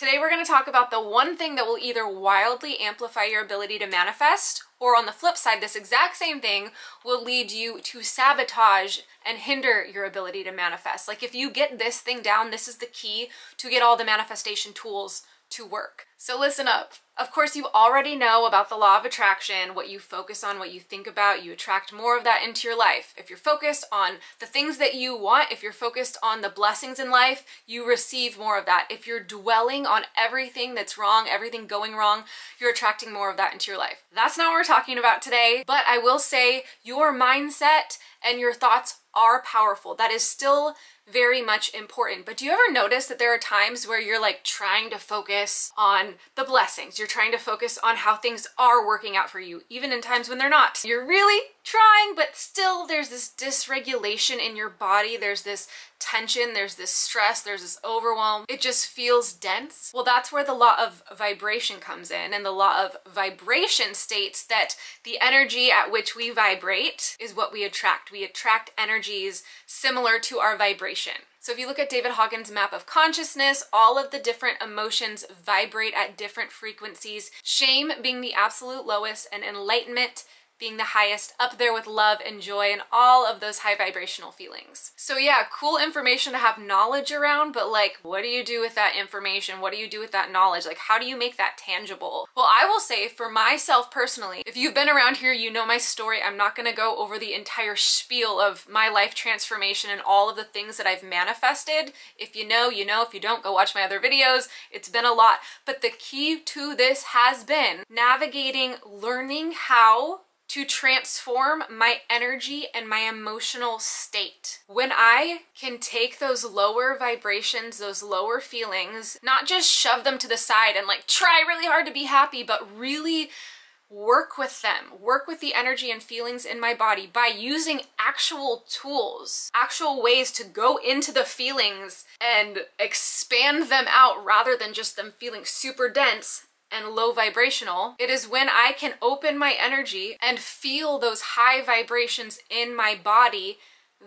Today we're going to talk about the one thing that will either wildly amplify your ability to manifest, or on the flip side, this exact same thing will lead you to sabotage and hinder your ability to manifest. Like if you get this thing down, this is the key to get all the manifestation tools to work. So listen up. Of course, you already know about the law of attraction. What you focus on, what you think about, you attract more of that into your life. If you're focused on the things that you want, if you're focused on the blessings in life, you receive more of that. If you're dwelling on everything that's wrong, everything going wrong, you're attracting more of that into your life. That's not what we're talking about today, but I will say your mindset and your thoughts are powerful. That is still very much important. But do you ever notice that there are times where you're like trying to focus on the blessings? You're trying to focus on how things are working out for you, even in times when they're not. You're really trying, but still there's this dysregulation in your body. There's this tension, there's this stress, there's this overwhelm. It just feels dense. Well, that's where the law of vibration comes in. And the law of vibration states that the energy at which we vibrate is what we attract. We attract energies similar to our vibration. So if you look at David Hawkins' map of consciousness, all of the different emotions vibrate at different frequencies. Shame being the absolute lowest, and enlightenment being the highest, up there with love and joy and all of those high vibrational feelings. So yeah, cool information to have knowledge around, but like, what do you do with that information? What do you do with that knowledge? Like, how do you make that tangible? Well, I will say for myself personally, if you've been around here, you know my story. I'm not gonna go over the entire spiel of my life transformation and all of the things that I've manifested. If you know, you know. If you don't, go watch my other videos. It's been a lot. But the key to this has been navigating, learning how to transform my energy and my emotional state. When I can take those lower vibrations, those lower feelings, not just shove them to the side and like try really hard to be happy, but really work with them, work with the energy and feelings in my body by using actual tools, actual ways to go into the feelings and expand them out rather than just them feeling super dense and low vibrational. It is when I can open my energy and feel those high vibrations in my body,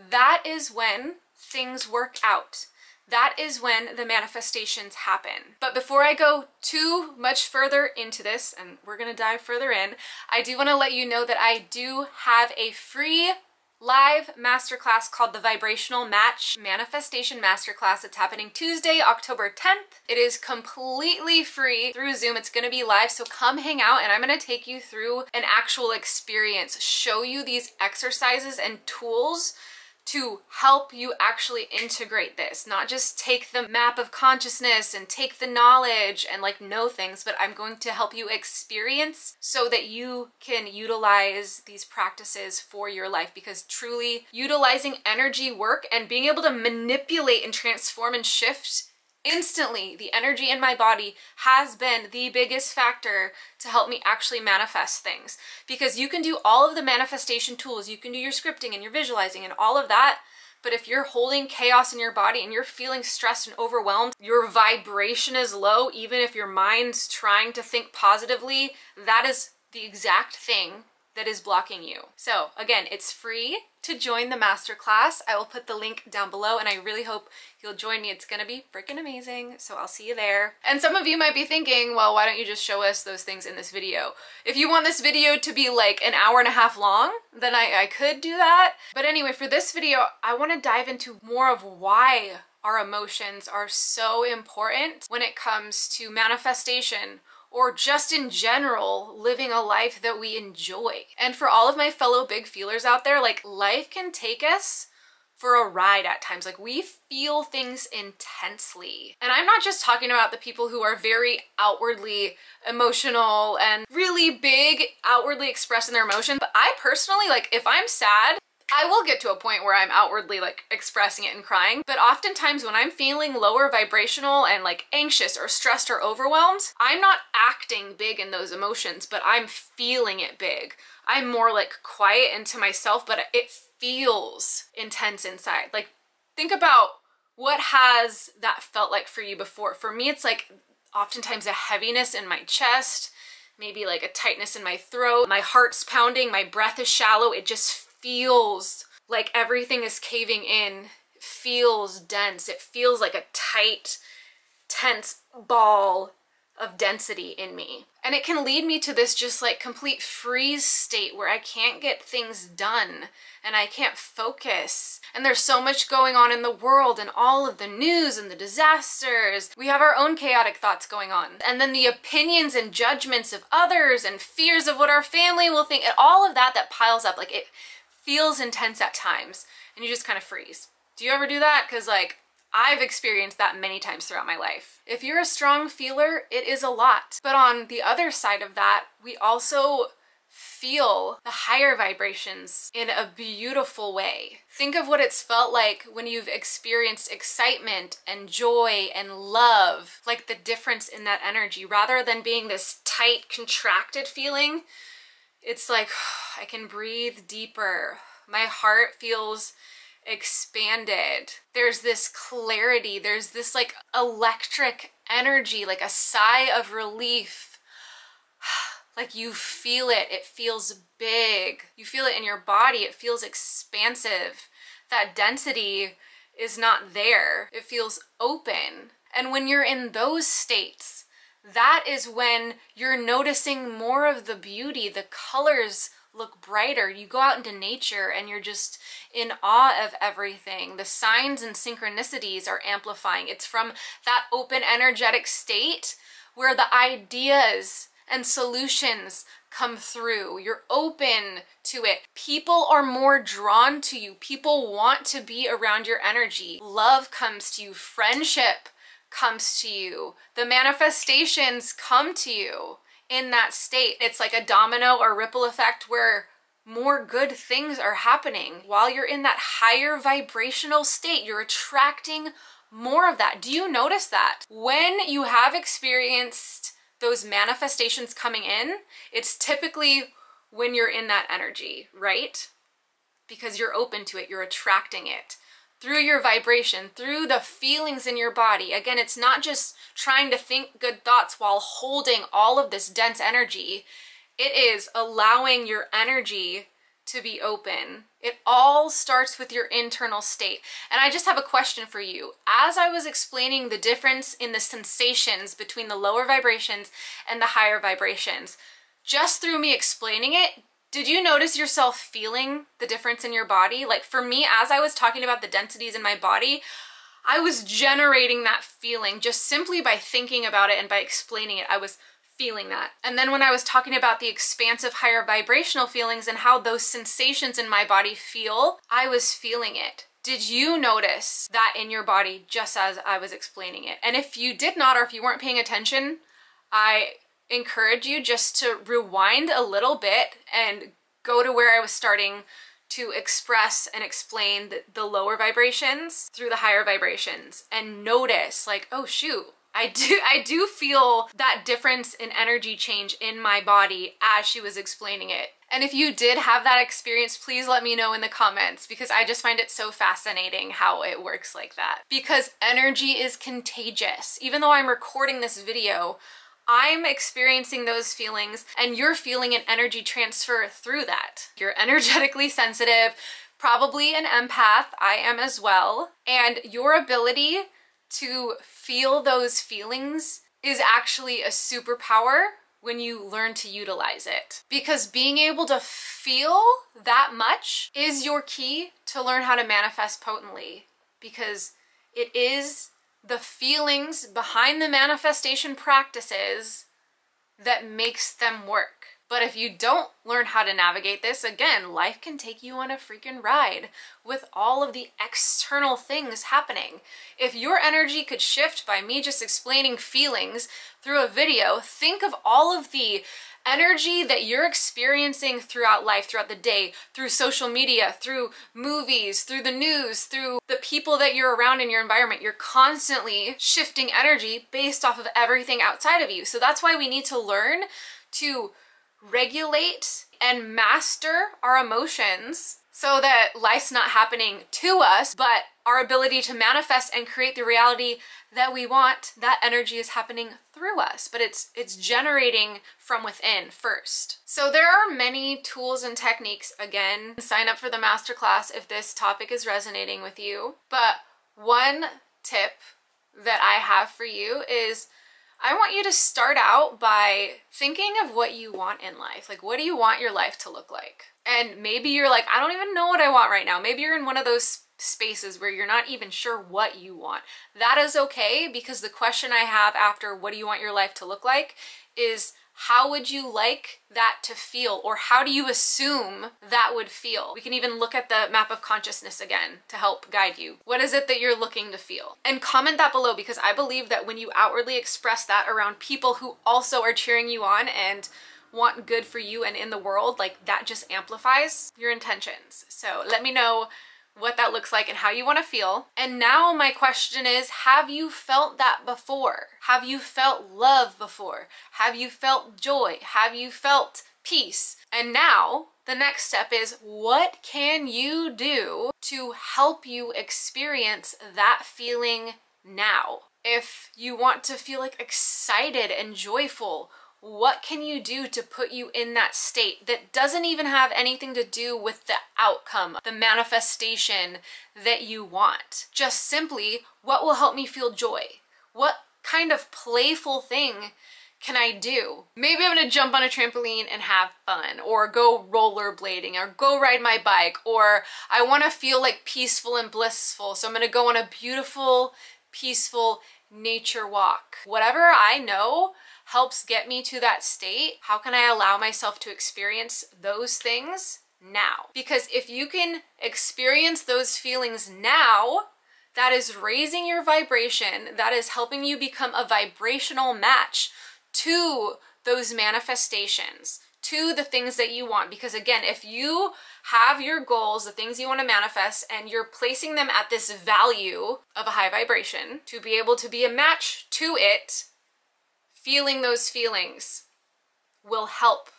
that is when things work out. That is when the manifestations happen. But before I go too much further into this, and we're gonna dive further in, I do wanna let you know that I do have a free live masterclass called the Vibrational Match Manifestation Masterclass. It's happening Tuesday, October 10th. It is completely free through Zoom. It's gonna be live, so come hang out and I'm gonna take you through an actual experience, show you these exercises and tools to help you actually integrate this, not just take the map of consciousness and take the knowledge and like know things, but I'm going to help you experience so that you can utilize these practices for your life, because truly utilizing energy work and being able to manipulate and transform and shift instantly the energy in my body has been the biggest factor to help me actually manifest things. Because you can do all of the manifestation tools, you can do your scripting and your visualizing and all of that, but if you're holding chaos in your body and you're feeling stressed and overwhelmed, your vibration is low, even if your mind's trying to think positively, that is the exact thing that is blocking you. So again, it's free to join the masterclass. I will put the link down below and I really hope you'll join me. It's gonna be freaking amazing. So I'll see you there. And some of you might be thinking, well, why don't you just show us those things in this video? If you want this video to be like an hour and a half long, then I could do that. But anyway, for this video, I wanna dive into more of why our emotions are so important when it comes to manifestation, or just in general, living a life that we enjoy. And for all of my fellow big feelers out there, like life can take us for a ride at times. Like we feel things intensely. And I'm not just talking about the people who are very outwardly emotional and really big, outwardly expressing their emotion, but I personally, like if I'm sad, I will get to a point where I'm outwardly like expressing it and crying, but oftentimes when I'm feeling lower vibrational and like anxious or stressed or overwhelmed, I'm not acting big in those emotions, but I'm feeling it big. I'm more like quiet into myself, but it feels intense inside. Like think about what has that felt like for you before. For me, it's like oftentimes a heaviness in my chest, maybe like a tightness in my throat, my heart's pounding, my breath is shallow. It just feels like everything is caving in. It feels dense. It feels like a tight tense ball of density in me. And it can lead me to this just like complete freeze state where I can't get things done and I can't focus. And there's so much going on in the world and all of the news and the disasters. We have our own chaotic thoughts going on. And then the opinions and judgments of others and fears of what our family will think, and all of that piles up. Like, it feels intense at times and you just kind of freeze. Do you ever do that? Because like, I've experienced that many times throughout my life. If you're a strong feeler, it is a lot. But on the other side of that, we also feel the higher vibrations in a beautiful way. Think of what it's felt like when you've experienced excitement and joy and love, like the difference in that energy. Rather than being this tight, contracted feeling, it's like, I can breathe deeper. My heart feels expanded. There's this clarity. There's this like electric energy, like a sigh of relief. Like you feel it. It feels big. You feel it in your body. It feels expansive. That density is not there. It feels open. And when you're in those states, that is when you're noticing more of the beauty. The colors look brighter. You go out into nature and you're just in awe of everything. The signs and synchronicities are amplifying. It's from that open energetic state where the ideas and solutions come through. You're open to it. People are more drawn to you. People want to be around your energy. Love comes to you. Friendship comes to you. The manifestations come to you in that state. It's like a domino or ripple effect where more good things are happening. While you're in that higher vibrational state, you're attracting more of that. Do you notice that? When you have experienced those manifestations coming in, it's typically when you're in that energy, right? Because you're open to it, you're attracting it through your vibration, through the feelings in your body. Again, it's not just trying to think good thoughts while holding all of this dense energy. It is allowing your energy to be open. It all starts with your internal state. And I just have a question for you. As I was explaining the difference in the sensations between the lower vibrations and the higher vibrations, just through me explaining it, did you notice yourself feeling the difference in your body? Like for me, as I was talking about the densities in my body, I was generating that feeling just simply by thinking about it and by explaining it. I was feeling that. And then when I was talking about the expansive higher vibrational feelings and how those sensations in my body feel, I was feeling it. Did you notice that in your body just as I was explaining it? And if you did not, or if you weren't paying attention, I encourage you just to rewind a little bit and go to where I was starting to express and explain the lower vibrations through the higher vibrations, and notice like, oh shoot, I do feel that difference in energy change in my body as she was explaining it. And if you did have that experience, please let me know in the comments, because I just find it so fascinating how it works like that. Because energy is contagious. Even though I'm recording this video, I'm experiencing those feelings and you're feeling an energy transfer through that. You're energetically sensitive, probably an empath. I am as well. And your ability to feel those feelings is actually a superpower when you learn to utilize it. Because being able to feel that much is your key to learn how to manifest potently. Because it is the feelings behind the manifestation practices that makes them work. But if you don't learn how to navigate this, again, life can take you on a freaking ride with all of the external things happening. If your energy could shift by me just explaining feelings through a video, think of all of the energy that you're experiencing throughout life, throughout the day, through social media, through movies, through the news, through the people that you're around in your environment. You're constantly shifting energy based off of everything outside of you. So that's why we need to learn to regulate and master our emotions so that life's not happening to us, but our ability to manifest and create the reality that we want, that energy is happening through us, but it's generating from within first. So there are many tools and techniques. Again, sign up for the masterclass if this topic is resonating with you. But one tip that I have for you is I want you to start out by thinking of what you want in life. Like, what do you want your life to look like? And maybe you're like, I don't even know what I want right now. Maybe you're in one of those spaces where you're not even sure what you want. That is okay, because the question I have after what do you want your life to look like is, how would you like that to feel? Or how do you assume that would feel? We can even look at the map of consciousness again to help guide you. What is it that you're looking to feel? And comment that below, because I believe that when you outwardly express that around people who also are cheering you on and want good for you and in the world, like, that just amplifies your intentions. So let me know what that looks like and how you want to feel. And now my question is, have you felt that before? Have you felt love before? Have you felt joy? Have you felt peace? And now the next step is, what can you do to help you experience that feeling now? If you want to feel like excited and joyful, what can you do to put you in that state that doesn't even have anything to do with the outcome, the manifestation that you want? Just simply, what will help me feel joy? What kind of playful thing can I do? Maybe I'm gonna jump on a trampoline and have fun, or go rollerblading, or go ride my bike, or I wanna feel like peaceful and blissful, so I'm gonna go on a beautiful, peaceful nature walk. Whatever I know helps get me to that state, how can I allow myself to experience those things now? Because if you can experience those feelings now, that is raising your vibration, that is helping you become a vibrational match to those manifestations, to the things that you want. Because again, if you have your goals, the things you want to manifest, and you're placing them at this value of a high vibration, to be able to be a match to it, feeling those feelings will help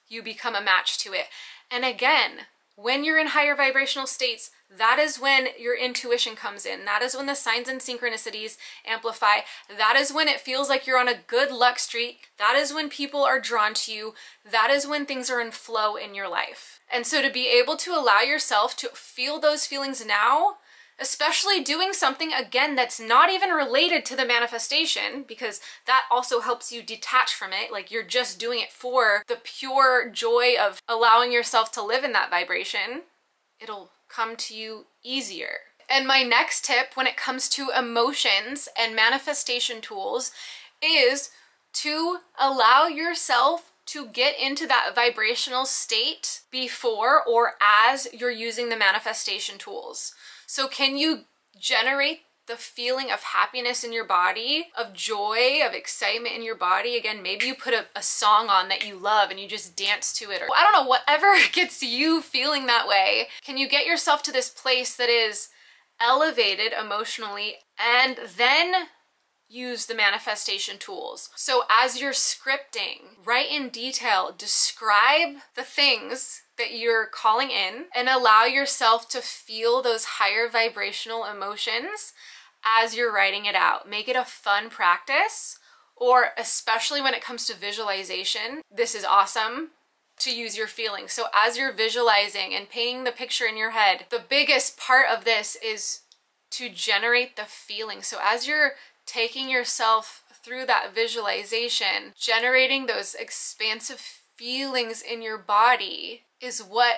you become a match to it. And again, when you're in higher vibrational states, that is when your intuition comes in. That is when the signs and synchronicities amplify. That is when it feels like you're on a good luck streak. That is when people are drawn to you. That is when things are in flow in your life. And so to be able to allow yourself to feel those feelings now, especially doing something, again, that's not even related to the manifestation, because that also helps you detach from it. Like, you're just doing it for the pure joy of allowing yourself to live in that vibration. It'll come to you easier. And my next tip when it comes to emotions and manifestation tools is to allow yourself to get into that vibrational state before or as you're using the manifestation tools. So can you generate the feeling of happiness in your body, of joy, of excitement in your body? Again, maybe you put a song on that you love and you just dance to it, or I don't know, whatever gets you feeling that way. Can you get yourself to this place that is elevated emotionally, and then use the manifestation tools? So as you're scripting, write in detail, describe the things that you're calling in, and allow yourself to feel those higher vibrational emotions as you're writing it out. Make it a fun practice, or especially when it comes to visualization, this is awesome to use your feelings. So as you're visualizing and painting the picture in your head, the biggest part of this is to generate the feeling. So as you're taking yourself through that visualization, generating those expansive feelings in your body is what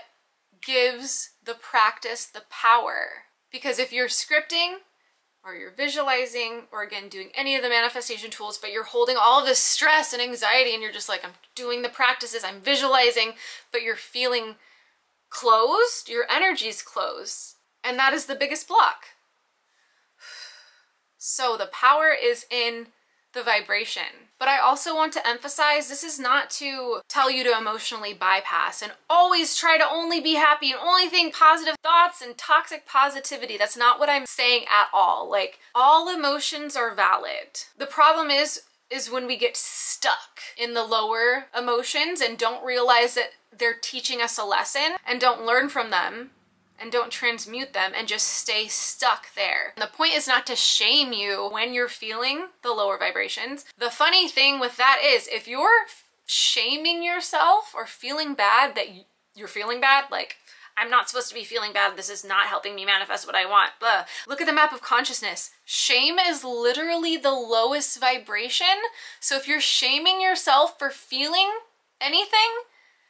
gives the practice the power. Because if you're scripting, or you're visualizing, or again doing any of the manifestation tools, but you're holding all of this stress and anxiety, and you're just like, I'm doing the practices, I'm visualizing, but you're feeling closed, your energy's closed, and that is the biggest block. So the power is in the vibration. But I also want to emphasize, this is not to tell you to emotionally bypass and always try to only be happy and only think positive thoughts and toxic positivity. That's not what I'm saying at all. Like, all emotions are valid. The problem is when we get stuck in the lower emotions and don't realize that they're teaching us a lesson and don't learn from them and don't transmute them and just stay stuck there. And the point is not to shame you when you're feeling the lower vibrations. The funny thing with that is, if you're shaming yourself or feeling bad that you're feeling bad, like, I'm not supposed to be feeling bad. This is not helping me manifest what I want. Blah. Look at the map of consciousness. Shame is literally the lowest vibration. So if you're shaming yourself for feeling anything,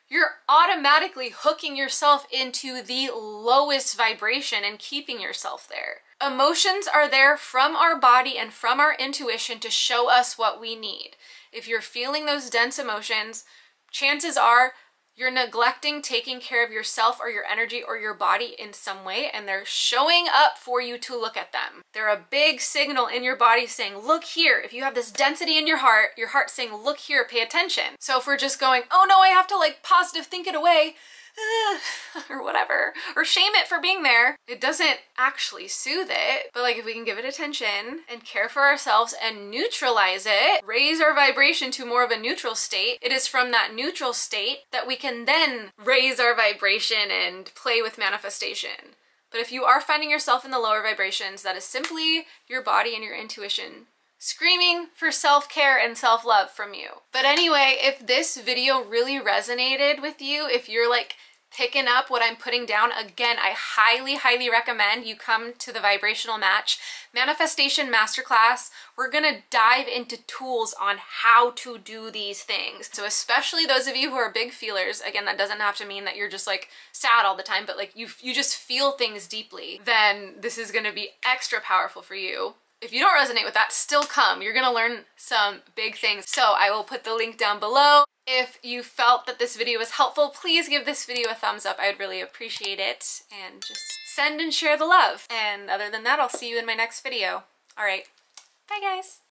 you're automatically hooking yourself into the lowest vibration and keeping yourself there. Emotions are there from our body and from our intuition to show us what we need. If you're feeling those dense emotions, chances are you're neglecting taking care of yourself or your energy or your body in some way, and they're showing up for you to look at them. They're a big signal in your body saying, look here. If you have this density in your heart's saying, look here, pay attention. So if we're just going, oh no, I have to like positive think it away, or whatever, or shame it for being there, it doesn't actually soothe it. But like if we can give it attention and care for ourselves and neutralize it, raise our vibration to more of a neutral state, it is from that neutral state that we can then raise our vibration and play with manifestation. But if you are finding yourself in the lower vibrations, that is simply your body and your intuition screaming for self-care and self-love from you. But anyway, if this video really resonated with you, if you're like picking up what I'm putting down, again, I highly, highly recommend you come to the Vibrational Match Manifestation Masterclass. We're gonna dive into tools on how to do these things. So especially those of you who are big feelers, again, that doesn't have to mean that you're just like sad all the time, but like you just feel things deeply, then this is gonna be extra powerful for you. If you don't resonate with that, still come. You're gonna learn some big things. So I will put the link down below. If you felt that this video was helpful, please give this video a thumbs up. I'd really appreciate it. And just send and share the love. And other than that, I'll see you in my next video. All right, bye guys.